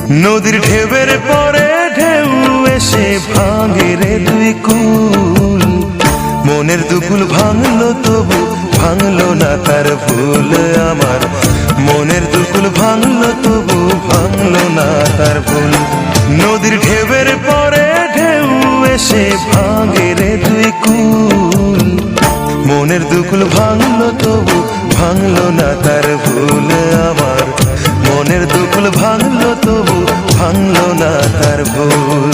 নদীর ঢেউয়ের পরে ঢেউ এসে ভাঙে রে দুই কুল, মনের দুকুল ভাঙলো তবু ভাঙলো না তার ভুল আমার, মনের দুকুল ভাঙলো তবু ভাঙলো না তার ভুল। নদীর ঢেউয়ের পরে ঢেউ এসে ভাঙে রে দুই কুল, মনের দুকুল ভাঙলো তবু ভাঙলো না তার ভুল আমার, মনের দুকুল ভাঙলো তবু ভাঙলো না তার ভুল।